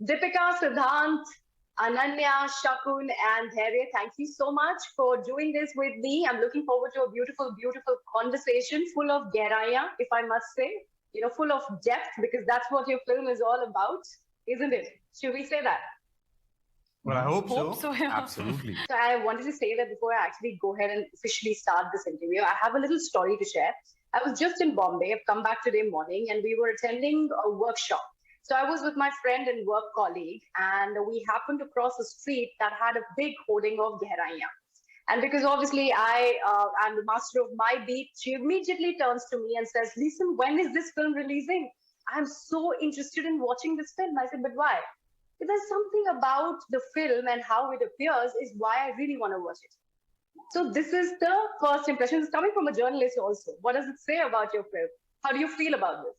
Deepika, Siddhant, Ananya, Shakun, and Dharya, thank you so much for doing this with me. I'm looking forward to a beautiful, beautiful conversation full of Gehraiyaan, if I must say, full of depth, because that's what your film is all about, isn't it? Should we say that? Well, I hope so. Yeah. Absolutely. So I wanted to say that before I actually go ahead and officially start this interview, I have a little story to share. I was just in Bombay. I've come back today morning and we were attending a workshop. So I was with my friend and work colleague and we happened to cross a street that had a big hoarding of Gehraiyaan. And because obviously I am the master of my beat, she immediately turns to me and says, listen, when is this film releasing? I'm so interested in watching this film. I said, but why? There's something about the film and how it appears is why I really want to watch it. So this is the first impression. It's coming from a journalist also. What does it say about your film? How do you feel about this?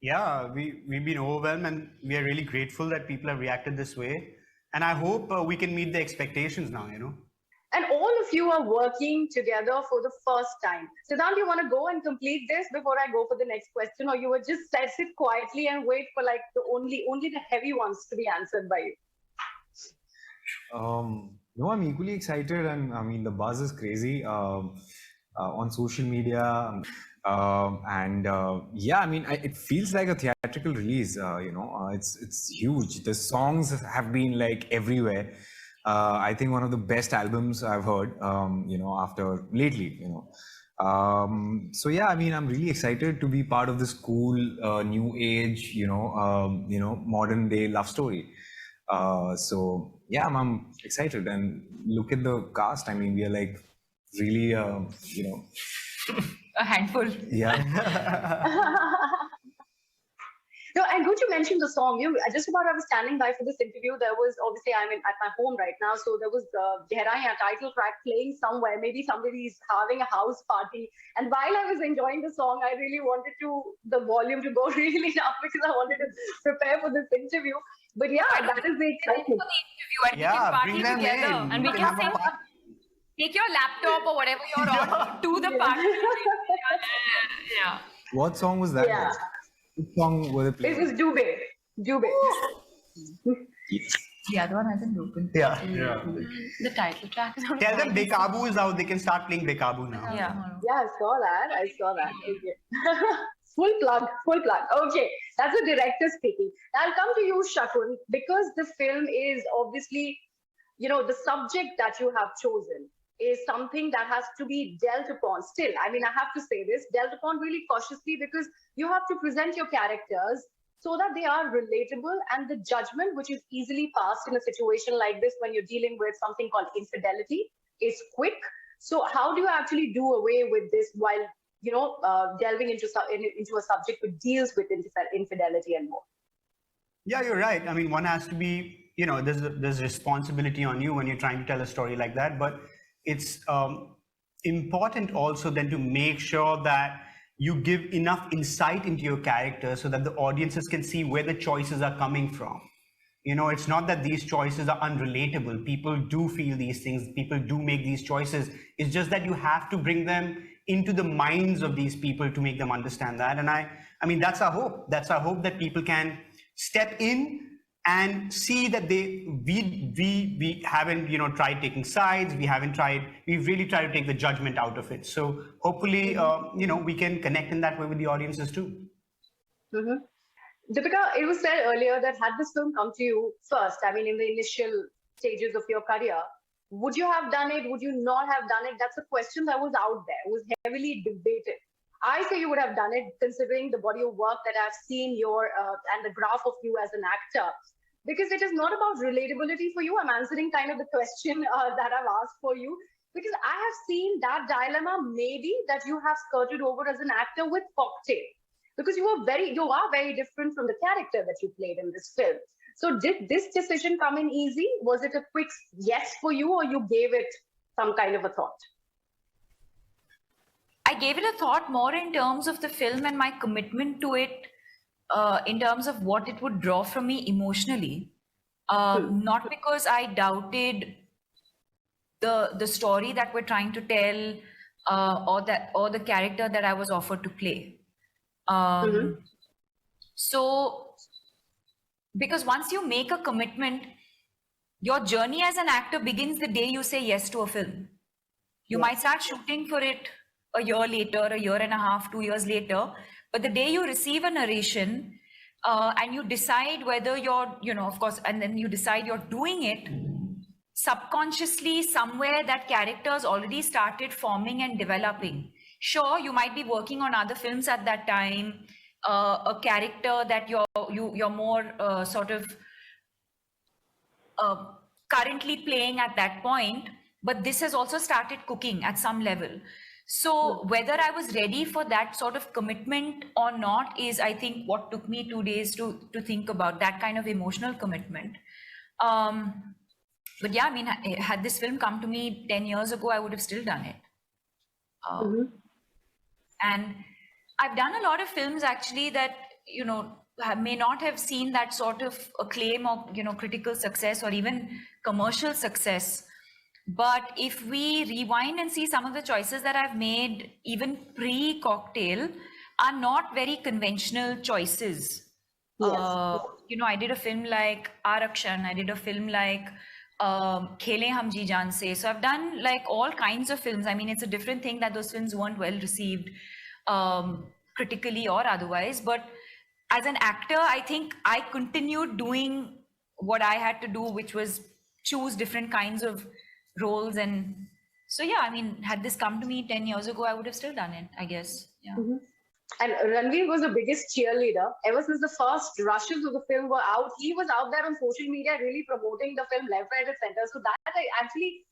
Yeah, we've been overwhelmed and we are really grateful that people have reacted this way. And I hope we can meet the expectations now, And all of you are working together for the first time. Siddhant, you want to go and complete this before I go for the next question, or you would just sit quietly and wait for like the only the heavy ones to be answered by you? No, I'm equally excited, and I mean the buzz is crazy on social media, yeah, I mean it feels like a theatrical release. It's huge. The songs have been like everywhere. I think one of the best albums I've heard, after lately, so yeah, I mean, I'm really excited to be part of this cool, new age, modern day love story. So yeah, I'm excited, and look at the cast. I mean, we are like really, A handful. Yeah. No, and good you mentioned the song. Just about I was standing by for this interview. There was obviously I'm at my home right now, so there was the Gehraiyaan title track playing somewhere. Maybe somebody's having a house party, and while I was enjoying the song, I really wanted the volume to go really down because I wanted to prepare for this interview. But yeah, that is the excitement. Yeah, bring them together in. and we can sing. Take your laptop or whatever you're on to the party. Yeah. What song was that? Yeah. Which song was it playing? It was Dubey. The other one hasn't opened. Yeah. The title track is on. Tell them Bekabu is out. They can start playing Bekabu now. Yeah. Yeah, I saw that. Okay. Full plug. Okay, that's the director speaking. I'll come to you, Shakun, because the film is obviously, the subject that you have chosen is something that has to be dealt upon still. I mean, I have to say this, dealt upon really cautiously because you have to present your characters so that they are relatable, and the judgment which is easily passed in a situation like this when you're dealing with something called infidelity is quick. So how do you actually do away with this while delving into a subject which deals with infidelity and more? Yeah, you're right. I mean, one has to be, there's responsibility on you when you're trying to tell a story like that. But it's important also then to make sure that you give enough insight into your character so that the audiences can see where the choices are coming from. It's not that these choices are unrelatable. People do feel these things. People do make these choices. It's just that you have to bring them into the minds of these people to make them understand that. And I mean, that's our hope. That's our hope, that people can step in and see that we haven't tried taking sides. We've really tried to take the judgment out of it. So hopefully, we can connect in that way with the audiences too. Mm-hmm. Deepika, it was said earlier that had this film come to you first, I mean, in the initial stages of your career, would you have done it? Would you not have done it? That's a question that was out there. It was heavily debated. I say you would have done it, considering the body of work that I've seen and the graph of you as an actor. Because it is not about relatability for you. I'm answering kind of the question that I've asked for you. Because I have seen that dilemma maybe that you have skirted over as an actor with Cocktail. Because you are very different from the character that you played in this film. So did this decision come in easy? Was it a quick yes for you, or you gave it some kind of a thought? I gave it a thought more in terms of the film and my commitment to it, in terms of what it would draw from me emotionally. Not because I doubted the story that we're trying to tell, or the character that I was offered to play. So Because once you make a commitment, your journey as an actor begins the day you say yes to a film. You might start shooting for it a year later, a year and a half, 2 years later, but the day you receive a narration and you decide whether you're, of course, and then you decide you're doing it, subconsciously somewhere that character's already started forming and developing. Sure, you might be working on other films at that time, a character that you're more sort of currently playing at that point, but this has also started cooking at some level. So whether I was ready for that sort of commitment or not is, I think, what took me 2 days to think about that kind of emotional commitment. But yeah, I mean, had this film come to me 10 years ago, I would have still done it. And I've done a lot of films actually that, may not have seen that sort of acclaim or, critical success or even commercial success. But if we rewind and see some of the choices that I've made, even pre-Cocktail, are not very conventional choices. Yes. I did a film like Arakshan, I did a film like Khele Hum Ji Jaan Se. So I've done like all kinds of films. I mean, it's a different thing that those films weren't well received critically or otherwise. But as an actor, I think I continued doing what I had to do, which was choose different kinds of roles. And so, yeah, I mean, had this come to me 10 years ago, I would have still done it, I guess. Yeah. And Ranveer was the biggest cheerleader. Ever since the first rushes of the film were out, he was out there on social media really promoting the film left, right, and center. So that actually,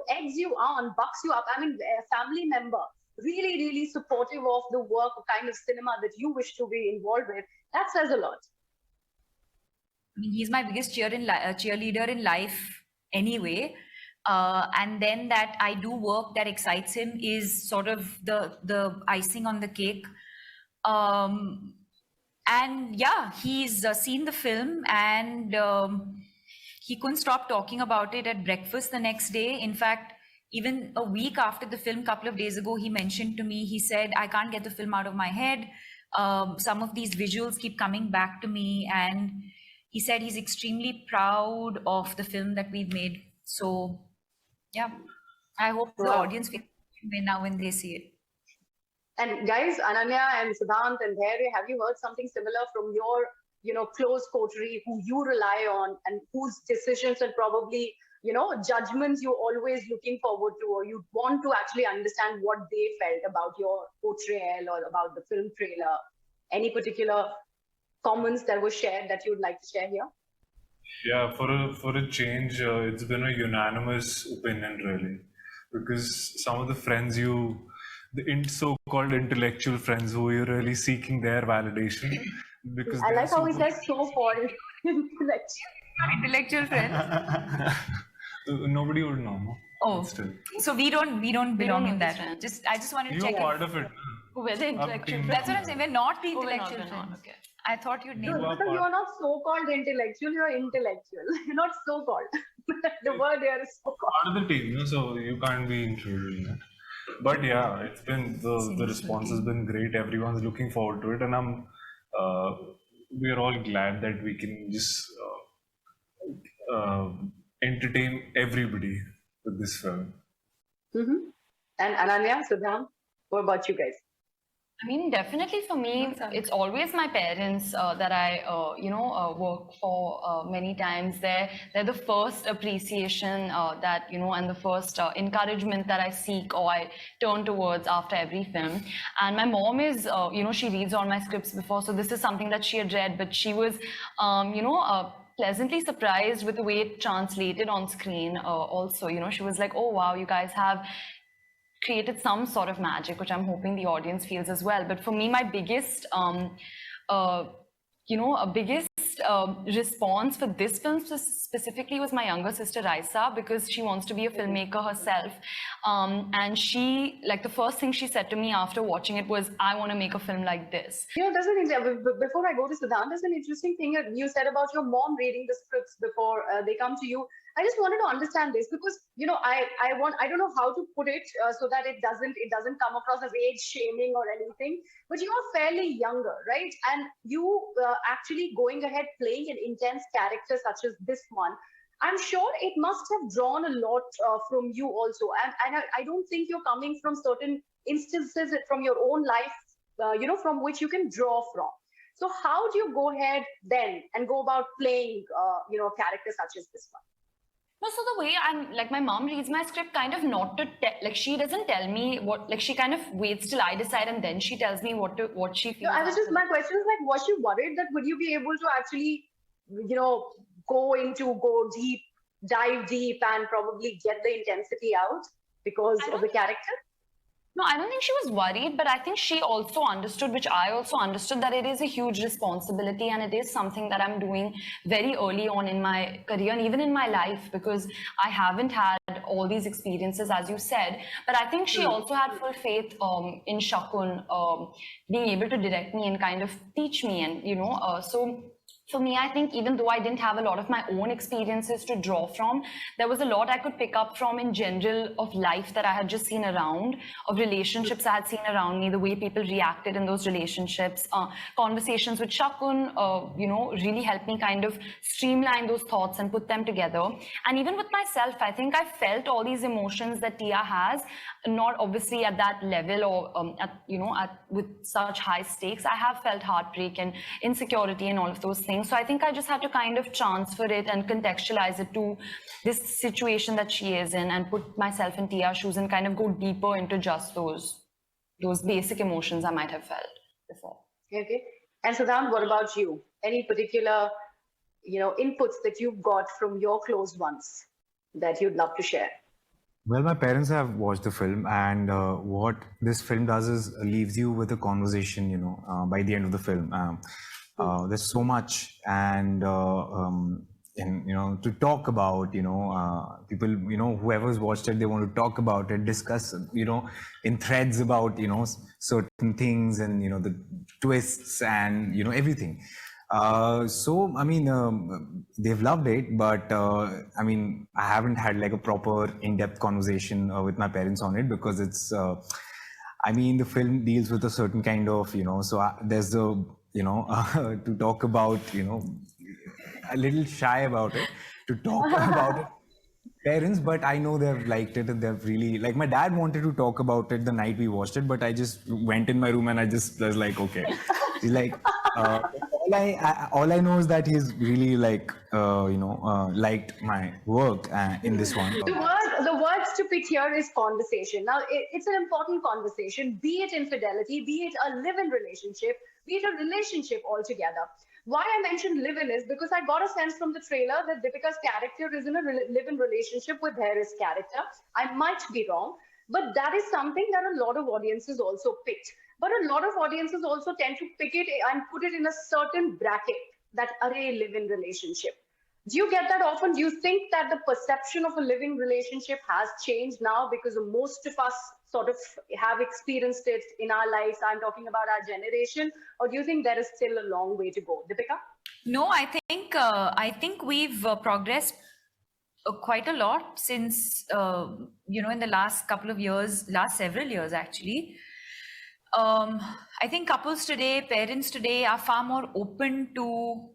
eggs you on, bucks you up. I mean, a family member, really, really supportive of the work, kind of cinema that you wish to be involved with. That says a lot. I mean, he's my biggest cheerleader in life anyway. And then that I do work that excites him is sort of the icing on the cake. And yeah, he's seen the film and he couldn't stop talking about it at breakfast the next day. In fact, even a week after the film, a couple of days ago, he mentioned to me, he said, I can't get the film out of my head. Some of these visuals keep coming back to me. And he said he's extremely proud of the film that we've made. So yeah, I hope the audience feels the same way now when they see it. And guys, Ananya and Siddhant and Gehraiyaan, have you heard something similar from your, close coterie who you rely on and whose decisions and probably, judgments you're always looking forward to, or you want to actually understand what they felt about your portrayal or about the film trailer? Any particular comments that were shared that you'd like to share here? Yeah, for a change, it's been a unanimous opinion really, because some of the friends the so-called intellectual friends who you're really seeking their validation, because I like how he says so-called intellectual friends. Nobody would know. No? Oh, still. So we don't belong in that. I just wanted to check. You're part of it. We're the intellectual friends. That's what I'm saying. We're not the We're intellectual not, friends. okay. I thought you'd name No, it. because you're not so-called intellectual, you're intellectual. You're not so-called. The word here is so-called. Part of the team, so you can't be included in it. But yeah, it's been the response has been great. Everyone's looking forward to it, and we're all glad that we can just entertain everybody with this film. And Ananya, Siddhant, what about you guys? I mean, definitely for me, it's always my parents that I, work for many times. They're the first appreciation that, and the first encouragement that I seek or I turn towards after every film. And my mom is, she reads all my scripts before. So this is something that she had read, but she was, pleasantly surprised with the way it translated on screen also. She was like, oh, wow, you guys have created some sort of magic, which I'm hoping the audience feels as well. But for me, my biggest, response for this film specifically was my younger sister Raisa, because she wants to be a filmmaker herself. And she, like, the first thing she said to me after watching it was, I want to make a film like this. Before I go to Siddhant, there's an interesting thing you said about your mom reading the scripts before they come to you. I just wanted to understand this because I don't know how to put it so that it doesn't come across as age shaming or anything. But you are fairly younger, right? And you actually going ahead playing an intense character such as this one, I'm sure it must have drawn a lot from you also. And I don't think you're coming from certain instances from your own life, from which you can draw from. So how do you go ahead then and go about playing, a character such as this one? No, so the way I'm like, my mom reads my script kind of not to like, she doesn't tell me what, like, she kind of waits till I decide and then she tells me what she feels. No, my question is like, was she worried that would you be able to actually, go deep, dive deep and probably get the intensity out because of the character? No, I don't think she was worried, but I think she also understood, which I also understood, that it is a huge responsibility and it is something that I'm doing very early on in my career and even in my life, because I haven't had all these experiences, as you said. But I think she also had full faith in Shakun being able to direct me and kind of teach me. And, so for me, I think even though I didn't have a lot of my own experiences to draw from, there was a lot I could pick up from in general of life that I had just seen around, of relationships I had seen around me, the way people reacted in those relationships. Conversations with Shakun, really helped me kind of streamline those thoughts and put them together. And even with myself, I think I felt all these emotions that Tia has, not obviously at that level or with such high stakes. I have felt heartbreak and insecurity and all of those things. So I think I just had to kind of transfer it and contextualize it to this situation that she is in and put myself in Tia's shoes and kind of go deeper into just those basic emotions I might have felt before. Okay. And Siddhant, what about you? Any particular, inputs that you've got from your close ones that you'd love to share? Well, my parents have watched the film, and what this film does is leaves you with a conversation, by the end of the film. There's so much and to talk about, people, whoever's watched it, they want to talk about it, discuss, in threads about, certain things and, the twists and, everything. So, I mean, they've loved it, but I haven't had like a proper in-depth conversation with my parents on it because it's, the film deals with a certain kind of, so there's the, to talk about, a little shy about it, to talk about it. Parents, but I know they've liked it and they've really, like, my dad wanted to talk about it the night we watched it, but I just went in my room and I was like, okay. He's like, all I know is that he's really like, liked my work in this one. The words to pick here is conversation. Now, it's an important conversation, be it infidelity, be it a live-in relationship, be it a relationship altogether. Why I mentioned live-in is because I got a sense from the trailer that Deepika's character is in a live-in relationship with Gehraiyyaan's character. I might be wrong, but that is something that a lot of audiences also picked. But a lot of audiences also tend to pick it and put it in a certain bracket, that array live-in relationship. Do you get that often? Do you think that the perception of a living relationship has changed now because most of us sort of have experienced it in our lives? I'm talking about our generation. Or do you think there is still a long way to go? Deepika? No, I think we've progressed quite a lot since, in the last several years actually. I think couples today, parents today are far more open to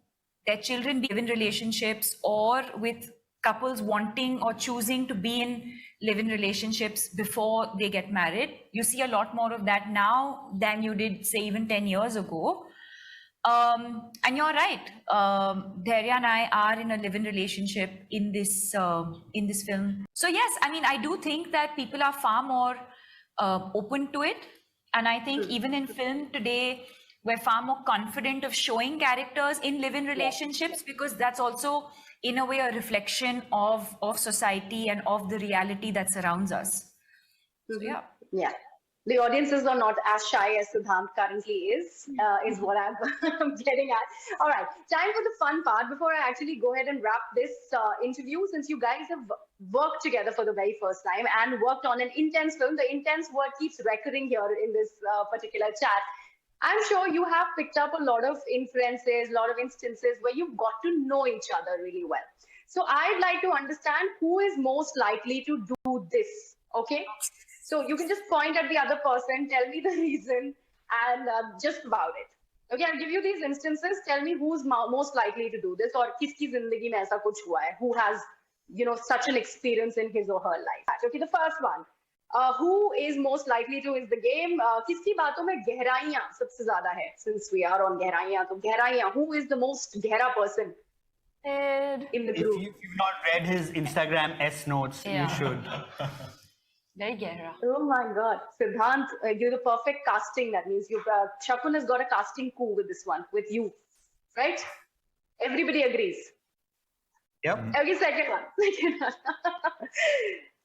their children being in relationships, or with couples wanting or choosing to be in live-in relationships before they get married. You see a lot more of that now than you did, say, even 10 years ago. And you're right. Gehraiyaan and I are in a live-in relationship in this film. So yes, I do think that people are far more open to it. And I think even in film today, we're far more confident of showing characters in live-in relationships, because that's also, in a way, a reflection of society and of the reality that surrounds us. So, yeah. Yeah. The audiences are not as shy as Siddhant currently is what I'm getting at. All right, time for the fun part before I actually go ahead and wrap this interview, since you guys have worked together for the very first time and worked on an intense film. The intense word keeps recurring here in this particular chat. I'm sure you have picked up a lot of inferences, a lot of instances where you've got to know each other really well. So I'd like to understand who is most likely to do this. Okay. So you can just point at the other person, tell me the reason, and just about it. Okay, I'll give you these instances. Tell me who's most likely to do this, or kiski zindagi mein aisa kuch hua hai, who has, such an experience in his or her life. Okay, the first one. Who is most likely to is the game. Kiski baaton mein gehraiyaan sabse zyada hai. Since we are on Gehraiyaan, so Gehraiyaan. Who is the most gehra person in the group? If you've not read his Instagram S notes, Yeah. you should. Very gehra. Oh my God, Siddhant, you're the perfect casting. That means Shakun has got a casting coup with this one, with you, right? Everybody agrees. Yep. Okay, second one.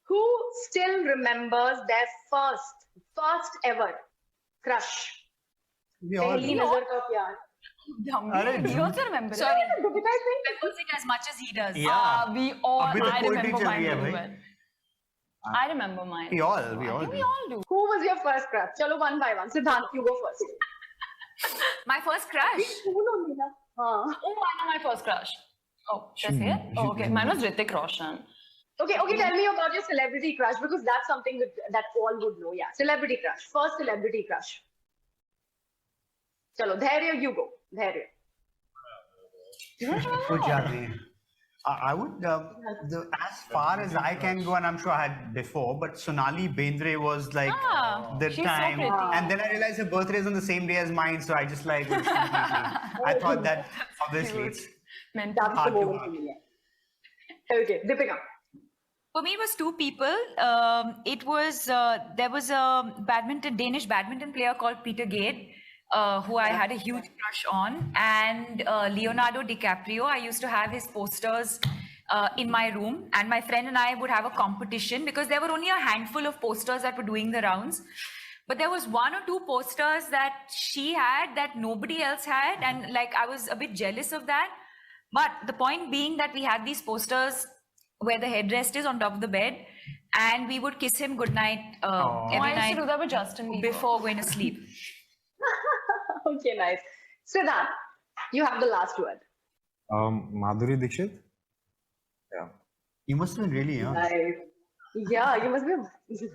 Who still remembers their first ever crush? We all Pehli do. nazar ka pyar. Yummy. You also remember Sorry. it? Deepika, I think. Remembers it as much as he does. Yeah. We all, Abhi to I poetry remember chal mine rahi hai, very bhai. well. I remember mine. We all I think do. we all do. Who was your first crush? Chalo one by one. Siddhant, you go first. My first crush. Oh, I know my first crush. Oh, should I say it? Oh, okay. Mine was Hrithik Roshan. Okay, tell me about your celebrity crush, because that's something that all would know. Yeah, celebrity crush. First celebrity crush. Chalo, Dhairya, you go. Dhairya. Kuch yaad nahi. I would, as far as I can go, and I'm sure I had before, but Sonali Bendre was like the she's so time. pretty. And then I realized her birthday is on the same day as mine, so I just like, wished completely. I thought that obviously it's Mental. That's the hard to moment argue. for me. Yeah. Okay, Deepika. For me, it was two people. It was there was a Danish badminton player called Peter Gade, who I had a huge crush on, and Leonardo DiCaprio. I used to have his posters in my room, and my friend and I would have a competition because there were only a handful of posters that were doing the rounds. But there was one or two posters that she had that nobody else had, and like I was a bit jealous of that. But the point being that we had these posters where the headrest is on top of the bed, and we would kiss him goodnight every I used night to do that with Justin Bieber. before going to sleep. Okay, nice. Siddhant, you have the last word. Madhuri Dixit. Yeah. You must have been really young. Nice. Yeah, you must be.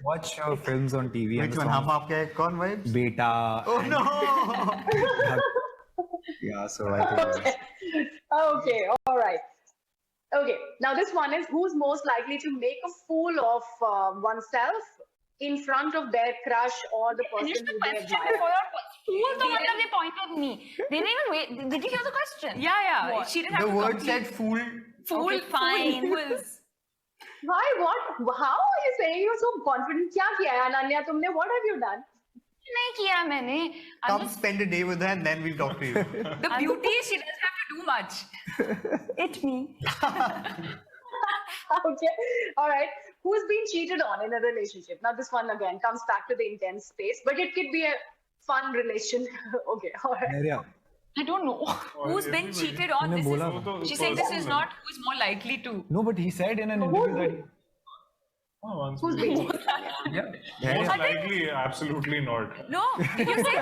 Watch films on TV. Which one? Hum Aapke Hai Kaun vibes? Beta. Oh no! Yeah, so I think. Okay, all right. Okay, now this one is who's most likely to make a fool of oneself in front of their crush or the Finish person the who they question admire. before your fool. They pointed at me. They didn't even wait. Did you hear the question? Yeah. What? She didn't have The to word complete- said fool. fool. Okay, fine. Fools. Why? What? How are you saying you're so confident? Kya kiya hai, Ananya? Tumne, what have you done? नहीं किया मैंने. I'm Come just spend a day with her and then we'll talk to you. The beauty is she doesn't have to do much. it me. Okay, all right. Who's been cheated on in a relationship? Now, this one again comes back to the intense space, but it could be a fun relation. Okay, all right. Area. I don't know. Who's been cheated on? मैंने This बोला is, she said this is not who is more likely to. No, but he said in an interview that. Who's been cheated? Most likely, absolutely not. No, did you say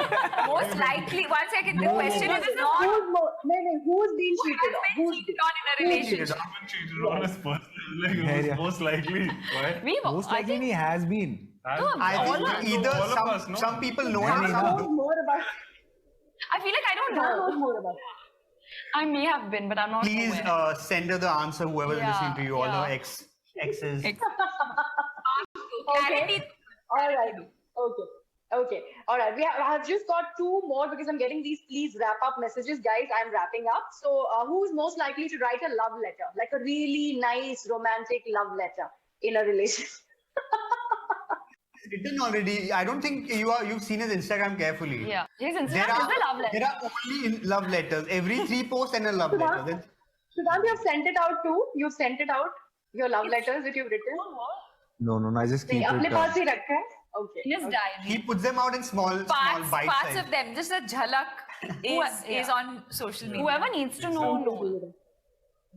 most likely? One second, the question is not Who's been cheated on? who's been cheated on in a relationship. I've been cheated on as personal. Like, Yeah. most likely. Why? Most likely he has been. I think either all of us, no? some people know Yeah, and yeah. some Knows don't. more about. I feel like I don't Knows know. more about. I may have been, but I'm not Please aware. send her the answer, whoever's Yeah, listening to you, all yeah. her exes. Clarity. All right. Okay. All right. I have just got two more because I'm getting these please wrap up messages. Guys, I'm wrapping up. So who's most likely to write a love letter? Like a really nice romantic love letter in a relationship? Written already. I don't think you've seen his Instagram carefully. Yeah. His Instagram There is a love letter. are only love letters. Every 3 posts and a love letter. Then Siddhant, you have sent it out too? You've sent it out? Your love letters that you've written? No, I just keep अपने it. पास ही रखा है? Okay. In his diary. he puts them out in small Parts bite of size. them, just a jhalak is on social media. Whoever needs to know knows.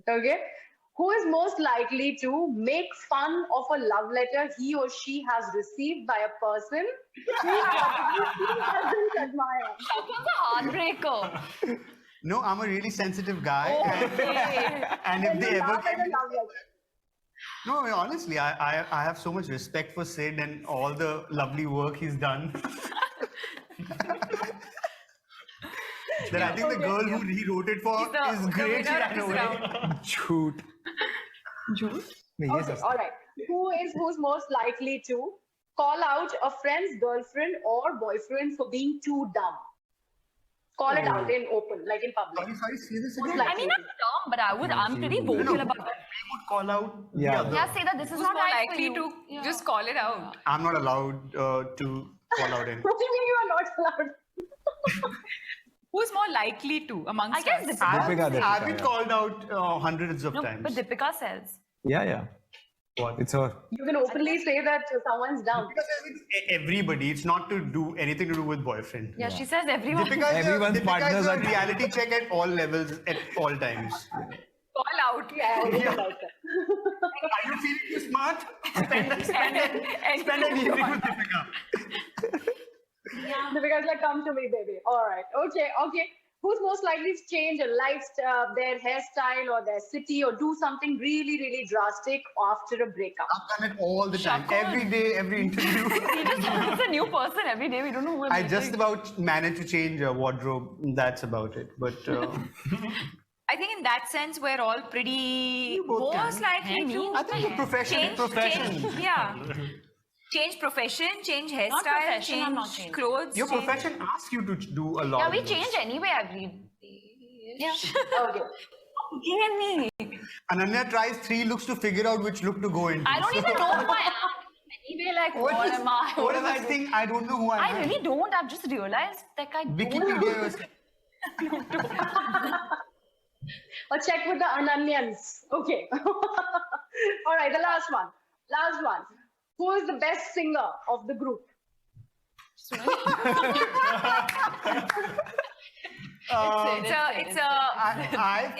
Okay. Who is most likely to make fun of a love letter he or she has received by a person who probably he doesn't admire? Shakun's a heartbreaker. No, I'm a really sensitive guy. Okay. And if they ever Laugh at give the me, love letter. no, honestly, I have so much respect for Sid and all the lovely work he's done. That I think the girl who he wrote it for He's the is great. winner of She ran this away. round. Shoot. Okay, all right. Who's most likely to call out a friend's girlfriend or boyfriend for being too dumb? Call it out in open, like in public. Sorry, say this Who's again. I mean, I'm dumb, but I'm pretty No, vocal no, about it. we would call out the Yeah. other. Yeah, say that this is Who's not more right for likely you. to Yeah. just call it out? I'm not allowed to call out anything. What do you mean you are not allowed? Who's more likely to amongst I guess us? Deepika. I've been called out hundreds of No, times. but Deepika says. Yeah. It's her. You can openly say that someone's dumb. Because everybody, it's not to do anything to do with boyfriend. Yeah, she says everyone. Everyone's partners a are- reality check at all levels, at all times. Call out. Yeah, I Yeah. like that. Are you feeling too smart? Spend an evening with Deepika. Deepika's like, come to me, baby. All right. Okay. Who's most likely to change a lifestyle, their hairstyle or their city or do something really, really drastic after a breakup? I've done it all the time. Shakul. Every day, every interview. He just becomes a new person every day. We don't know who I just about managed to change a wardrobe. That's about it. But I think in that sense, we're all pretty both most can. likely to I think the profession. yeah. Change profession, change hairstyle, profession, I'm not change changing. clothes. Your change- profession asks you to do a lot. Yeah, of we those. change anyway every day. Yeah. Okay. Hear me. Ananya tries 3 looks to figure out which look to go into. I don't even know who I am. Anyway, like, what am I? What is am I this doing? thing? I don't know who I am. I really don't. I've just realized that I don't. Wikipedia is Or check with the Ananyans. Okay. All right, the last one. Who is the best singer of the group?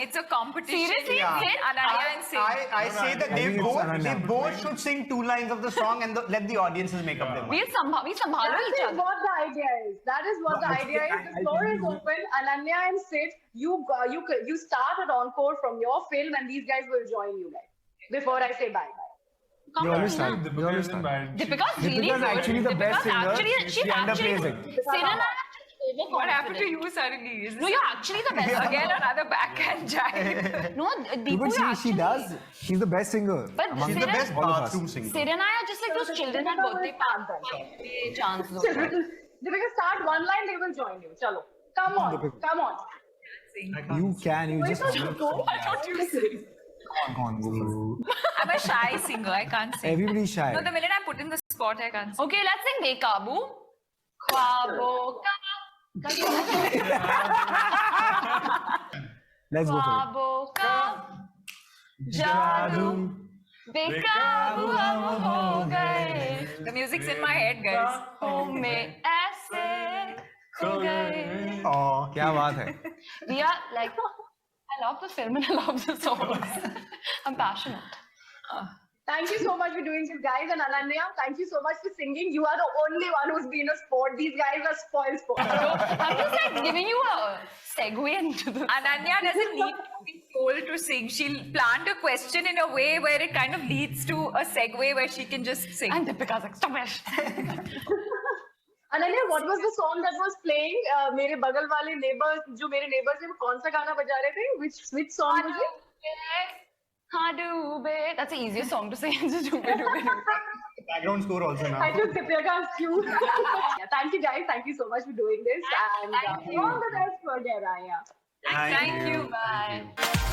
It's a competition. Seriously? Yeah. Hit? Ananya and Sid. I say that I think it's they Ananya. both should sing 2 lines of the song and let the audiences make up their mind. We sambhal each That is other. what the idea is. The floor is open. Ananya and Sid, you start at encore from your film, and these guys will join you guys. Before I say bye. Come You on, always Neena. start. You Deepika always isn't start. bad. Deepika's really Deepika's good. actually the best Deepika's singer. actually, She she's actually. underplays it. Sid and I are just overconfident. What happened to you suddenly? Is No, this you're actually the best. again another backhand jive? No, Deepu, But you're she actually. does. She's the best singer. But among She's the Sid best all of us. bathroom singer. Sid and I are just like those children at birthday parties. Chance though. Deepika, start one line, they will join you. Chalo. Come on. You can. You just. Why don't you sing? Go on, go for it. I'm a shy singer. I can't sing. Everybody's shy. No, the minute I'm put in the spot, I can't sing. Okay, let's sing Bekabu. Khwabo ka. Let's go for Khwabo ka. Jadoo. Bekabu hum ho gaye. The music's in my head, guys. Hum mein aise kho gaye. Oh, क्या बात है? We are like, I love the film and I love the songs. I'm passionate. Thank you so much for doing this, guys. And Ananya, thank you so much for singing. You are the only one who's been a sport. These guys are spoiled sports. I'm just like giving you a segue into the. Ananya doesn't need to be told to sing. She'll plant a question in a way where it kind of leads to a segue where she can just sing. And Deepika's like, stop it. Ananya, what was the song that was playing? मेरे बगल वाले neighbors, जो मेरे neighbors हैं, वो कौन सा गाना बजा रहे थे? Which song was it? Hadoobe. That's the easiest song to say. Just doobe, doobe, doobe. background score also now. I took Deepika's cue. Thank you, guys. Thank you so much for doing this. And Thank you. all the best for Gehraiyaan. Thank you. Bye.